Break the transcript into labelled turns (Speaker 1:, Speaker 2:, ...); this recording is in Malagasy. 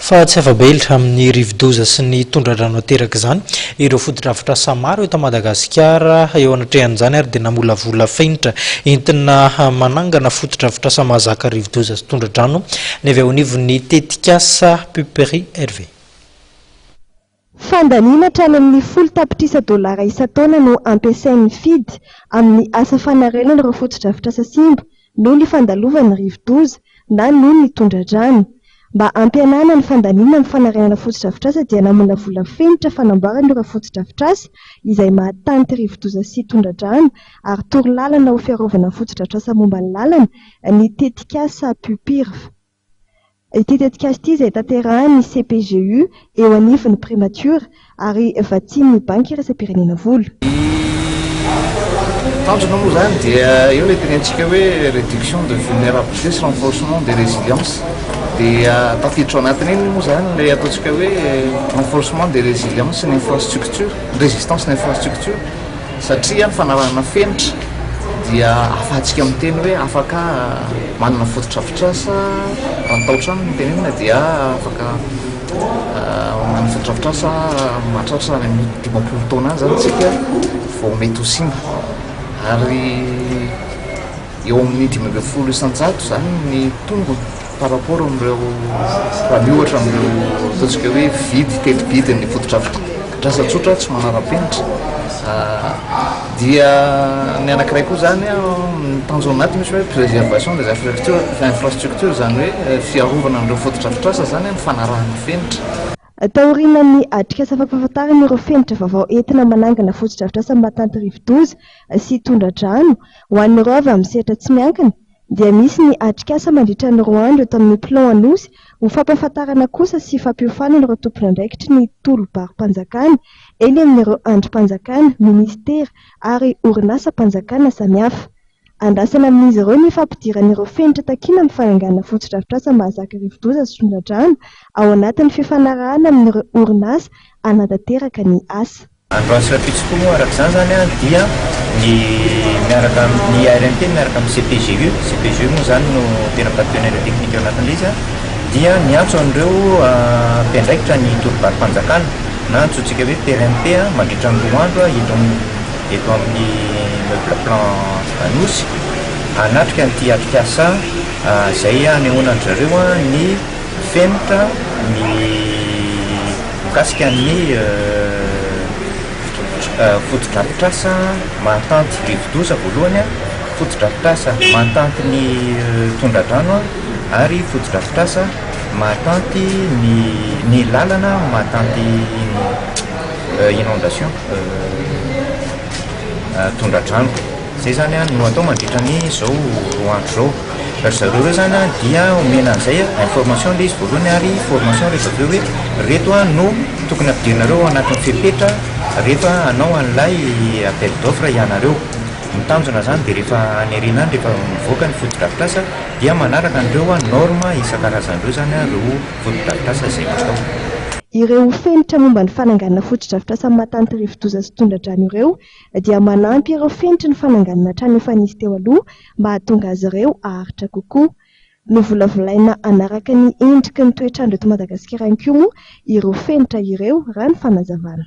Speaker 1: fa tsy afa-belatra amin'ny rivodoza sy ny tondra-drano ateraka izany ireo foto-drafitra samaro eto Madagasikara eo anatrehan'izany ary dia namolavola fenitra entina manangana foto-drafitra samahazaka rivodoza sy tondra-drano ny avy ao anivon'ny tetikasa Pupery Hervé.
Speaker 2: Fandaniana hatrany amin'ny $10,000 isan-taona no ampiasain'ny FID amin'ny asa fanarenana ireo foto-drafitra sasimba noho ny fandalovana rivodoza na noho ny tondra-drano. Mba ampianana ny fandaniana amin'ny fanarenana foto-drafitrasa dia namolavola fenitra fanamboarana ireo foto-drafitrasa izay mahatanty rivodoza sy tondra-drano ary torolalana ho fiarovana foto-drafitrasa momba ny lalana ny tetikasa Pupery. Ity tetikasa ity izay tanterahan'ny CPGU eo anivon'ny primature ary vatsian'ny banky iraisam-pirenena vola.
Speaker 3: Tanjona moa zany dia eo ilay tenentsika hoe réduction de vulnérabilité sy renforcement de résilience dia tafiditra ao anatiny iny moa zany ilay ataontsika hoe renforcement de résilience sy ny infrastructure résistance ny infrastructure satria ny fanarahana fenitra dia afahantsika amin'ny teny hoe afaka manana foto-drafitrasa raha ny tao-trano ny tenenina dia afaka manana foto-drafitrasa mahatratra any amin'ny 20 taona any zany tsika vao mety ho simba ary eo amin'ny 500 isan-jato zany ny tongony par rapport amin'ireo raha miohatra amin'ireo ataontsika hoe vidy telobidiny foto-drafitrasa tsotra tsy manara-penitra dia ny anankiray koa zany tanjona anaty misy hoe préservation des infrastructures zany hoe fiarovana amin'ireo foto-drafitrasa zany ny fanarahana fenitra.
Speaker 2: Taorian'ny atrikasa fampahafantarana ireo fenitra vaovao entina manangana foto-drafitrasa mahatanty rivodoza sy tondra-drano ho an'ireo avy amin'ny sehatra tsy miankina dia misy ny atrikasa mandritra ny roa andro eto amin'ny plan anosy ho fampahafantarana kosa sy fampiofanana ireo tompon'andraikitry ny tolo-bary-mpanjakana eny amin'ireo androm-panjakana, ministera ary orinasa-mpanjakana samihafa. Andrasana amin'izy ireo ny fampidiran'ireo fenitra takiana amin'ny fananganana foto-drafitrasa mahazaka rivodoza sy tondra-drano ao anatin'ny fifanarahana amin'ireo orinasa anatanteraka ny asa.
Speaker 4: Androany rapitsoko moa araka izany zany dia ny miaraka amin'ny ARMP miaraka amin'ny CPGU moa zany no tena partenaire technique eo anatin'ilay izy dia miantso an'ireo mpiandraikitra ny tolo-bary-mpanjakana na antsointsika hoe PRMP mandritra ny roa andro eto amin'ny plan anosy anatrika n'ity atrikasa izay anehoanany zareo ny fenitra ny mikasika ny foto-drafitrasa mahatanty rivodoza voalohany foto-drafitrasa mahatanty ny tondra-drano ary foto-drafitrasa mahatanty ny lalana mahatanty inondation tondra-drano zay zany no atao mandritra ny zao roa andro zao zareo reo zany dia omena an'izay information le izy voalohany ary formation rehefa aveo hoe reto no tokony ampidirinareo anatin'ny fepetra rehefa anao an'ilay appel d'offre ianareo. Ny tanjona zany dia rehefa any aoriana any rehefa mivoaka ny foto-drafitrasa dia manaraka an'ireo norma isan-karazan'ireo zany ireo foto-drafitrasa izay atao.
Speaker 2: Ireo fenitra momba ny fananganana foto-drafitrasa mahatanty rivodoza sy tondra-drano ireo dia manampy ireo fenitra ny fananganana hatrany efa nisy teo aloha mba hahatonga azy ireo haharitra kokoa. Novolavolaina anaraka ny endriky ny toetrandro eto Madagasikara ihany koa moa ireo fenitra ireo raha ny fanazavana.